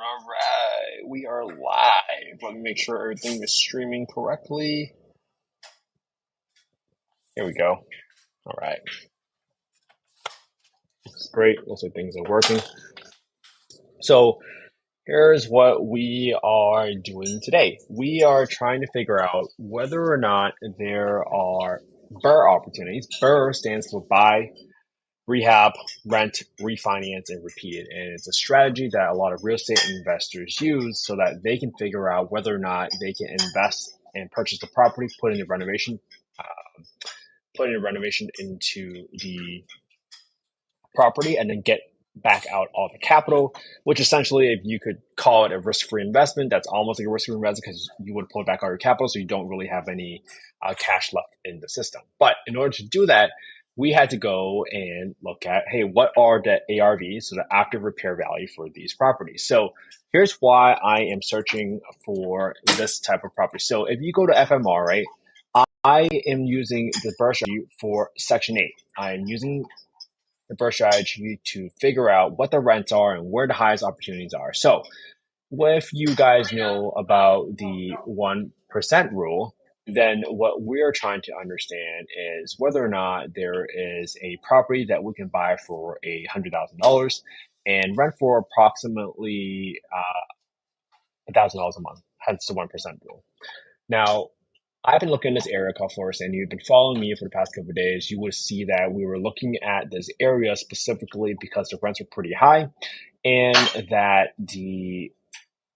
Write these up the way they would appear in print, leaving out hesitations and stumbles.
All right, we are live. Let me make sure everything is streaming correctly. Here we go. All right, great. Looks like things are working. So here's what we are doing today. We are trying to figure out whether or not there are BRRRR opportunities. BRRRR stands for buy, rehab, rent, refinance, and repeat. And it's a strategy that a lot of real estate investors use so that they can figure out whether or not they can invest and purchase the property, put in a renovation into the property, and then get back out all the capital, which essentially, if you could call it a risk-free investment, that's almost like a risk-free investment because you would pull back all your capital, so you don't really have any cash left in the system. But in order to do that, we had to go and look at, hey, what are the ARVs, so the active repair value for these properties? So here's why I am searching for this type of property. So if you go to FMR, right, I am using the BRRRR strategy for Section 8. I am using the BRRRR strategy to figure out what the rents are and where the highest opportunities are. So if you guys know about the 1% rule, then what we're trying to understand is whether or not there is a property that we can buy for $100,000 and rent for approximately $1,000 a month, hence the 1% rule. Now, I've been looking at this area called Florida, and you've been following me for the past couple of days. You would see that we were looking at this area specifically because the rents are pretty high and that the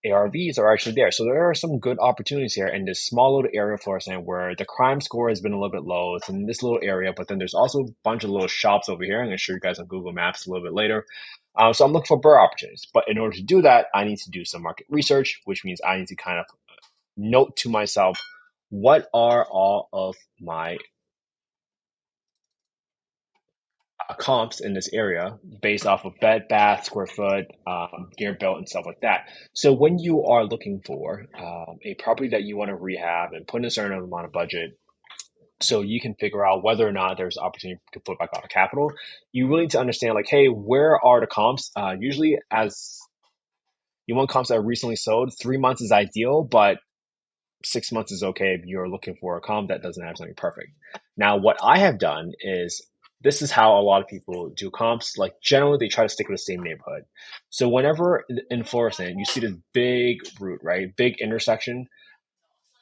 ARVs are actually there. So there are some good opportunities here in this small little area of Florida where the crime score has been a little bit low. It's in this little area, but then there's also a bunch of little shops over here. I'm going to show you guys on Google Maps a little bit later. So I'm looking for BRRRR opportunities. But in order to do that, I need to do some market research, which means I need to kind of note to myself, what are all of my comps in this area based off of bed, bath, square foot, gear built, and stuff like that. So when you are looking for a property that you want to rehab and put in a certain amount of budget, so you can figure out whether or not there's opportunity to put back out of capital, you really need to understand, like, hey, where are the comps? Usually, as you want comps that are recently sold, 3 months is ideal, but 6 months is okay if you're looking for a comp that doesn't have something perfect. Now, what I have done is this is how a lot of people do comps. Like generally, they try to stick with the same neighborhood. So whenever in Florissant, you see this big route, right? Big intersection.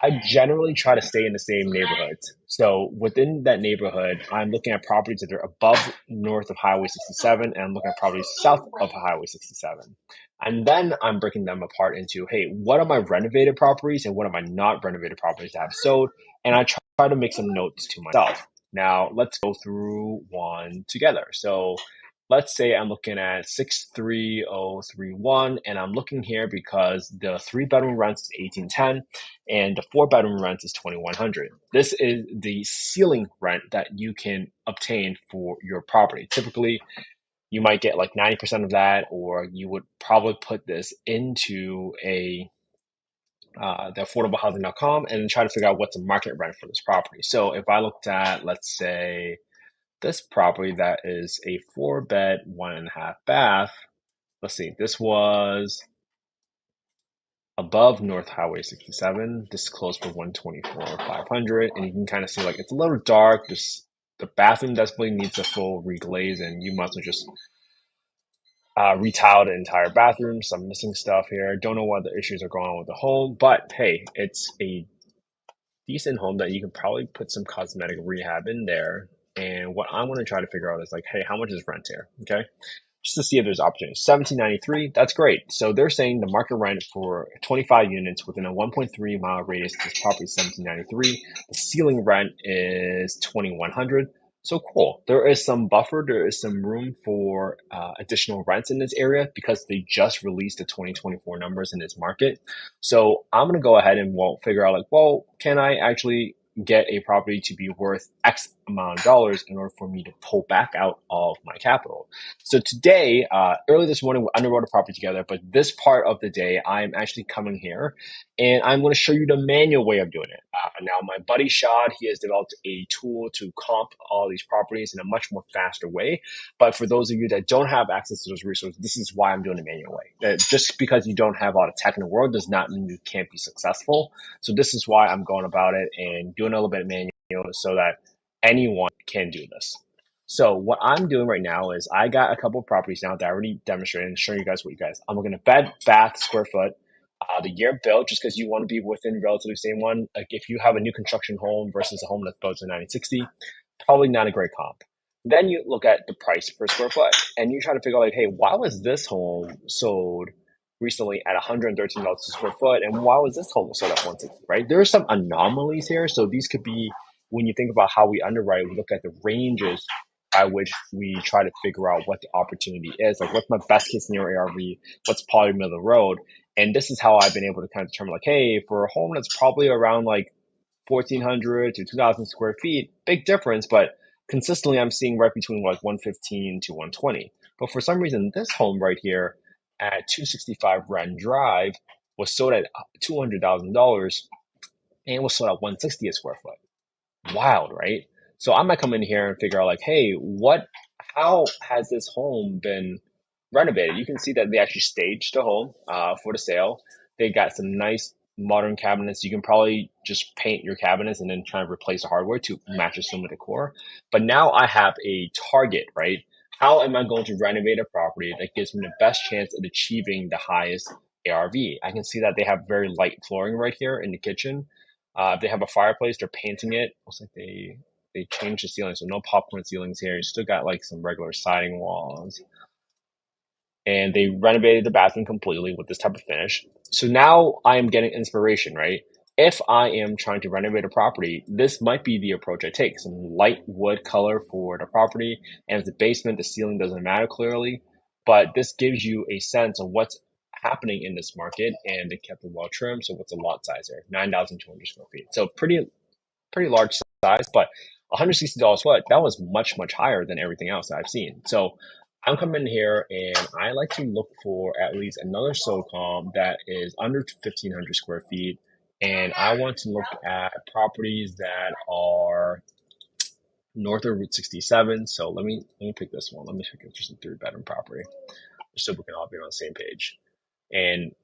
I generally try to stay in the same neighborhoods. So within that neighborhood, I'm looking at properties that are above north of Highway 67, and I'm looking at properties south of Highway 67. And then I'm breaking them apart into, hey, what are my renovated properties and what are my not renovated properties that have sold? And I try to make some notes to myself. Now, let's go through one together. So let's say I'm looking at 63031, and I'm looking here because the 3-bedroom rent is 1810 and the 4-bedroom rent is 2100. This is the ceiling rent that you can obtain for your property. Typically, you might get like 90% of that, or you would probably put this into the affordablehousing.com and try to figure out what's the market rent for this property. So if I looked at, let's say, this property that is a 4-bed, 1.5 bath, let's see, this was above North Highway 67. This closed for 124,500, and you can kind of see like it's a little dark. Just the bathroom definitely needs a full reglaze, and you must have just retile the entire bathroom. Some missing stuff here. Don't know what the issues are going on with the home, but hey, it's a decent home that you can probably put some cosmetic rehab in there. And what I want to try to figure out is like, hey, how much is rent here? Okay. Just to see if there's opportunities. 1793, that's great. So they're saying the market rent for 25 units within a 1.3 mile radius of this property is 1793. The ceiling rent is 2100. So cool. There is some buffer. There is some room for additional rents in this area because they just released the 2024 numbers in this market. So I'm going to go ahead and figure out like, well, can I actually get a property to be worth X amount of dollars in order for me to pull back out of my capital? So today, early this morning, we underwrote a property together, but this part of the day, I'm actually coming here and I'm going to show you the manual way of doing it. Now, my buddy Shad, he has developed a tool to comp all these properties in a much more faster way. But for those of you that don't have access to those resources, this is why I'm doing the manual way. Just because you don't have all the tech in the world does not mean you can't be successful. So this is why I'm going about it and doing a little bit of manual so that anyone can do this. So what I'm doing right now is I got a couple of properties now that I already demonstrated and showing you guys what you guys. I'm looking at bed, bath, square foot, the year built, just because you want to be within relatively same one. Like if you have a new construction home versus a home that's built in 1960, probably not a great comp. Then you look at the price per square foot and you try to figure out like, hey, why was this home sold recently at $113 a square foot, and why was this home sold at 160? Right? There are some anomalies here, so these could be when you think about how we underwrite. We look at the ranges by which we try to figure out what the opportunity is. Like, what's my best case scenario ARV? What's probably middle of the road? And this is how I've been able to kind of determine, like, hey, for a home that's probably around like 1,400 to 2,000 square feet, big difference, but consistently I'm seeing right between like 115 to 120. But for some reason, this home right here at 265 Wren Drive was sold at $200,000 and was sold at 160 a square foot. Wild, right? So I might come in here and figure out like, hey, how has this home been renovated? You can see that they actually staged the home for the sale. They got some nice modern cabinets. You can probably just paint your cabinets and then try and replace the hardware to match the similar decor. But now I have a target, right? How am I going to renovate a property that gives me the best chance at achieving the highest ARV? I can see that they have very light flooring right here in the kitchen. They have a fireplace. They're painting it. Looks like they changed the ceiling, so no popcorn ceilings here. You still got like some regular siding walls. And they renovated the bathroom completely with this type of finish. So now I am getting inspiration, right? If I am trying to renovate a property, this might be the approach I take. Some light wood color for the property, and the basement, the ceiling doesn't matter clearly, but this gives you a sense of what's happening in this market, and they kept it well trimmed. So what's the lot size there? 9,200 square feet. So pretty large size, but $160 foot, that was much, much higher than everything else that I've seen. So I'm coming in here and I like to look for at least another SOCOM that is under 1,500 square feet. And I want to look at properties that are north of Route 67. So let me pick this one. Let me pick just a 3-bedroom property, so we can all be on the same page. And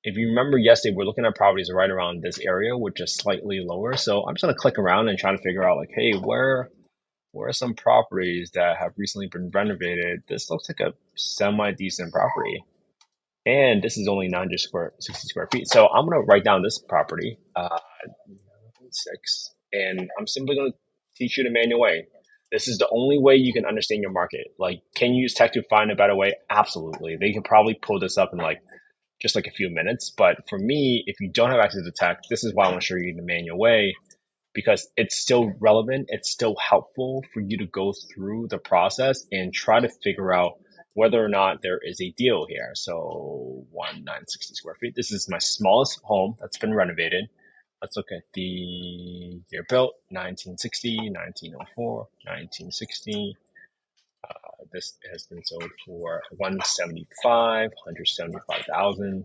if you remember yesterday, we're looking at properties right around this area, which is slightly lower. So I'm just going to click around and try to figure out like, hey, where are some properties that have recently been renovated? This looks like a semi-decent property. And this is only 60 square feet. So I'm going to write down this property, 6, and I'm simply going to teach you the manual way. This is the only way you can understand your market. Like, can you use tech to find a better way? Absolutely. They can probably pull this up in just like a few minutes. But for me, if you don't have access to tech, this is why I want to show you the manual way, because it's still relevant. It's still helpful for you to go through the process and try to figure out whether or not there is a deal here. So 1,960 square feet. This is my smallest home that's been renovated. Let's look at the year built, 1960, 1904, 1960. This has been sold for 175,000.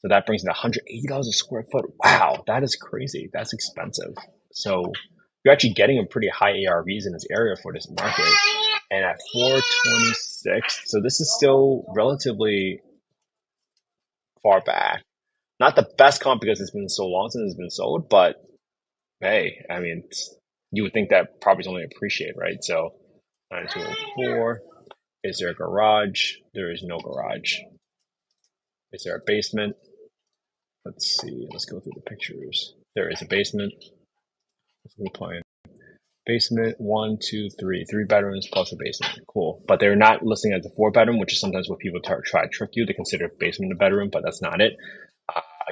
So that brings it $180 a square foot. Wow, that is crazy. That's expensive. So you're actually getting a pretty high ARVs in this area for this market. And at 426, so this is still relatively far back. Not the best comp because it's been so long since it's been sold, but hey, I mean, you would think that properties only appreciate, right? So 9204. Is there a garage? There is no garage. Is there a basement? Let's see. Let's go through the pictures. There is a basement. Basement, 1, 2, 3. 3 bedrooms plus a basement. Cool. But they're not listing as a 4-bedroom, which is sometimes what people try to trick you. They consider basement a bedroom, but that's not it.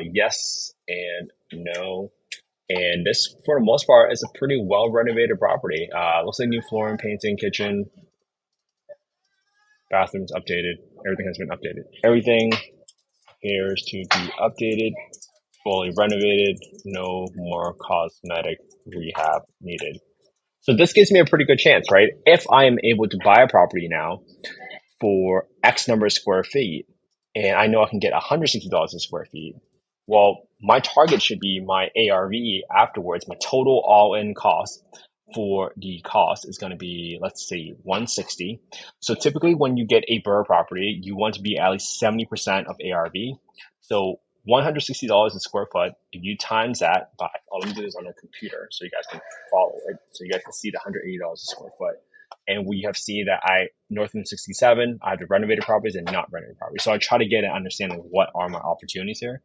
Yes and no. And this, for the most part, is a pretty well renovated property. Looks like new flooring, painting, kitchen, bathrooms updated. Everything has been updated. Everything appears to be updated, fully renovated. No more cosmetic rehab needed. So this gives me a pretty good chance, right? If I am able to buy a property now for X number of square feet, and I know I can get $160 a square feet. Well, my target should be my ARV afterwards. My total all-in cost for the cost is going to be, let's say, 160. So typically when you get a BRRRR property, you want to be at least 70% of ARV. So $160 a square foot, if you times that by, let me do this on a computer so you guys can follow it. So you guys can see the $180 a square foot. And we have seen that Northern 67, I have the renovated properties and not renovated properties. So I try to get an understanding of what are my opportunities here.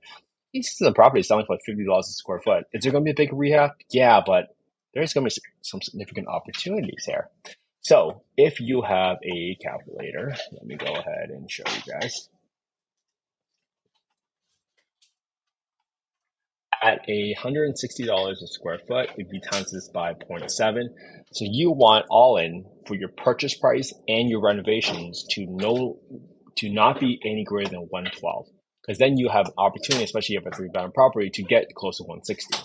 This is a property selling for $50 a square foot. Is there going to be a big rehab? Yeah, but there's going to be some significant opportunities here. So if you have a calculator, let me go ahead and show you guys. At $160 a square foot, if you times this by 0.7, so you want all in for your purchase price and your renovations to not be any greater than 112, because then you have an opportunity, especially if you have a 3-bedroom property, to get close to 160.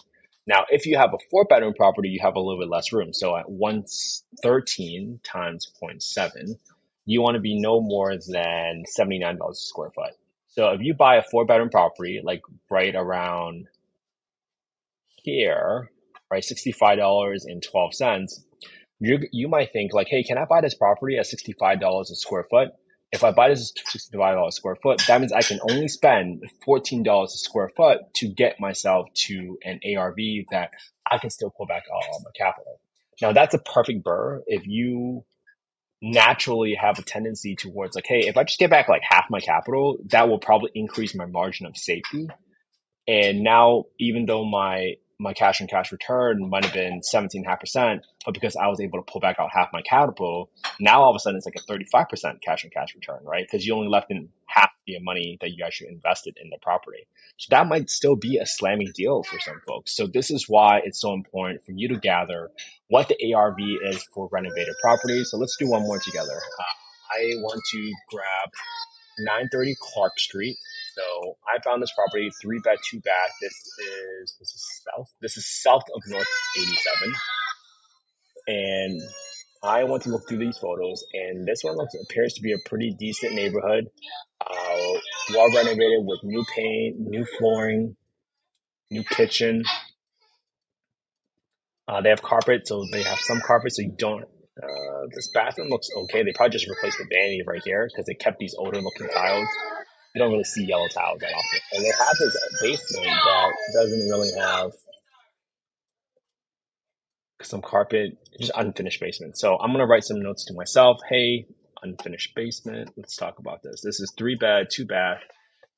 Now, if you have a 4-bedroom property, you have a little bit less room. So at 113 times 0.7, you want to be no more than $79 a square foot. So if you buy a 4-bedroom property, like right around here, right, $65.12, you might think like, hey, can I buy this property at $65 a square foot? If I buy this at $65 a square foot, that means I can only spend $14 a square foot to get myself to an ARV that I can still pull back all my capital. Now that's a perfect BRRRR if you naturally have a tendency towards like, hey, if I just get back like half my capital, that will probably increase my margin of safety. And now, even though my cash on cash return might have been 17.5%, but because I was able to pull back out half my capital, now all of a sudden it's like a 35% cash on cash return, right? Because you only left in half the money that you actually invested in the property. So that might still be a slamming deal for some folks. So this is why it's so important for you to gather what the ARV is for renovated properties. So let's do one more together. I want to grab 930 Clark Street. So I found this property, 3-bed, 2-bath. This is south. This is south of North 87. And I want to look through these photos, and this one appears to be a pretty decent neighborhood. Well renovated with new paint, new flooring, new kitchen. They have carpet, so they have some carpet, so you don't. This bathroom looks okay. They probably just replaced the vanity right here because they kept these older looking tiles. You don't really see yellow tiles that often. And they have this basement that doesn't really have some carpet, just unfinished basement. So I'm gonna write some notes to myself. Hey, unfinished basement. Let's talk about this. This is 3-bed, 2-bath,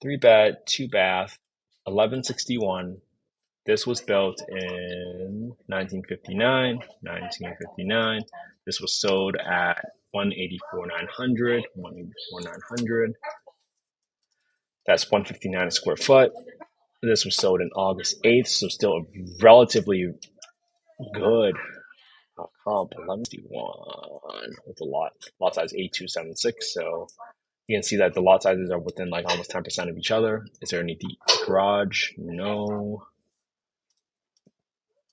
3-bed, 2-bath, 1161. This was built in 1959. 1959. This was sold at 184,900. 184,900. That's 159 a square foot. This was sold in August 8th, so still a relatively good comp. 1151 with a lot size 8276. So you can see that the lot sizes are within like almost 10% of each other. Is there any deep garage? No.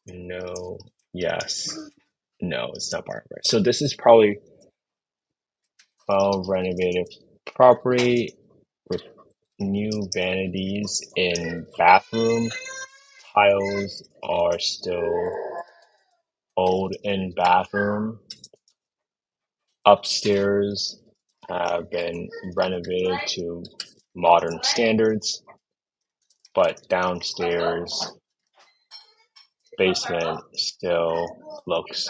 No. Yes. No, it's not part of it. So this is probably a renovated property with new vanities in bathroom. Tiles are still old in bathroom. Upstairs have been renovated to modern standards, but downstairs basement still looks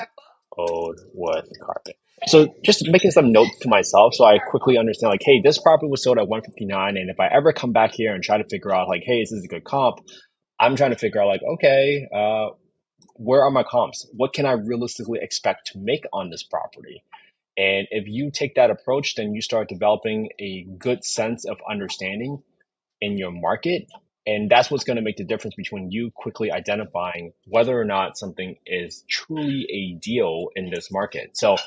old with carpet. So just making some notes to myself so I quickly understand like, hey, this property was sold at 159, and if I ever come back here and try to figure out like, hey, is this a good comp? I'm trying to figure out like, okay, where are my comps? What can I realistically expect to make on this property? And if you take that approach, then you start developing a good sense of understanding in your market. And that's what's going to make the difference between you quickly identifying whether or not something is truly a deal in this market. So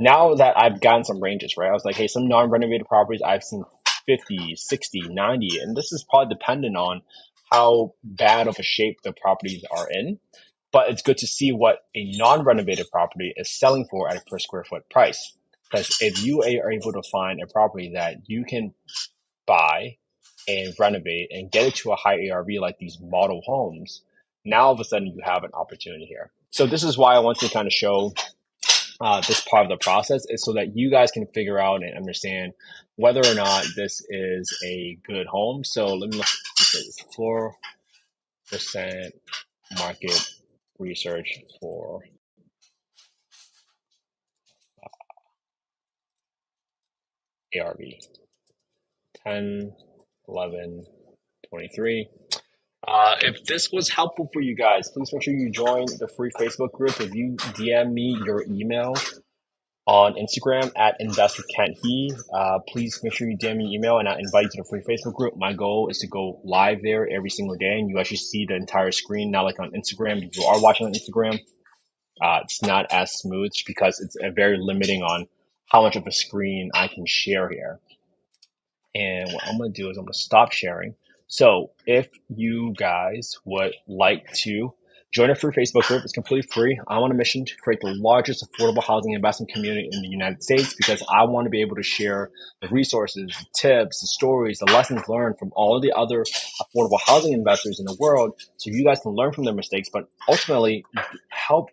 now that I've gotten some ranges, right? I was like, hey, some non-renovated properties, I've seen 50, 60, 90, and this is probably dependent on how bad of a shape the properties are in. But it's good to see what a non-renovated property is selling for at a per square foot price. Because if you are able to find a property that you can buy and renovate and get it to a high ARV like these model homes, now all of a sudden you have an opportunity here. So this is why I want to kind of show this part of the process, is so that you guys can figure out and understand whether or not this is a good home. So let me look. This is 4% market research for ARV 10, 11, 23. If this was helpful for you guys, please make sure you join the free Facebook group. If you DM me your email on Instagram at InvestWithKentHe, please make sure you DM me email and I'll invite you to the free Facebook group. My goal is to go live there every single day and you actually see the entire screen, not like on Instagram. If you are watching on Instagram, it's not as smooth because it's very limiting on how much of a screen I can share here. And what I'm going to do is I'm going to stop sharing. So if you guys would like to join a free Facebook group, it's completely free. I'm on a mission to create the largest affordable housing investment community in the United States because I want to be able to share the resources, the tips, the stories, the lessons learned from all of the other affordable housing investors in the world so you guys can learn from their mistakes, but ultimately help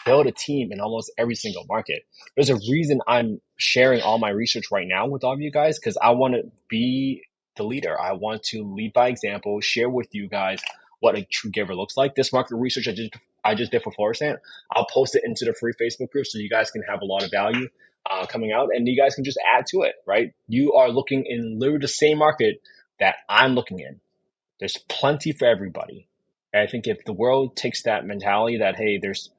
build a team in almost every single market. There's a reason I'm sharing all my research right now with all of you guys because I want to be the leader. I want to lead by example, share with you guys what a true giver looks like. This market research I just did for Florissant, I'll post it into the free Facebook group so you guys can have a lot of value coming out and you guys can just add to it, right? You are looking in literally the same market that I'm looking in. There's plenty for everybody. And I think if the world takes that mentality that, hey, there's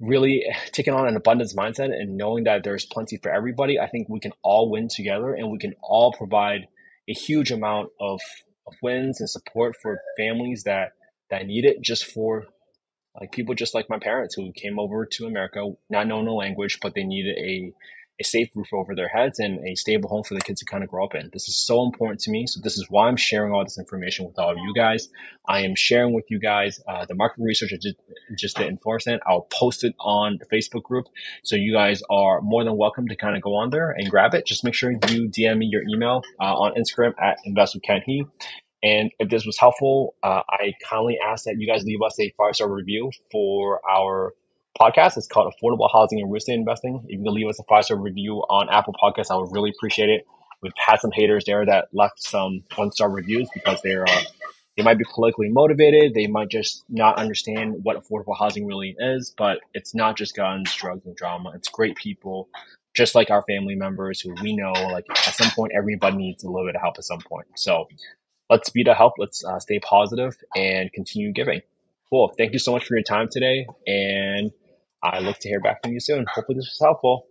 really taking on an abundance mindset and knowing that there's plenty for everybody, I think we can all win together and we can all provide a huge amount of wins and support for families that need it, just for like people just like my parents who came over to America not knowing the language, but they needed a safe roof over their heads and a stable home for the kids to kind of grow up in. This is so important to me. So this is why I'm sharing all this information with all of you guys. I am sharing with you guys the market research I just did in Florissant. I'll post it on the Facebook group. So you guys are more than welcome to kind of go on there and grab it. Just make sure you DM me your email on Instagram at InvestWithKentHe. And if this was helpful, I kindly ask that you guys leave us a 5-star review for our podcast. It's called Affordable Housing and Real Estate Investing. If you can leave us a 5-star review on Apple Podcasts, I would really appreciate it. We've had some haters there that left some 1-star reviews because they might be politically motivated. They might just not understand what affordable housing really is, but it's not just guns, drugs, and drama. It's great people, just like our family members who we know, like at some point, everybody needs a little bit of help at some point. So let's be the help. Let's stay positive and continue giving. Cool. Thank you so much for your time today. And I look to hear back from you soon. Hopefully this was helpful.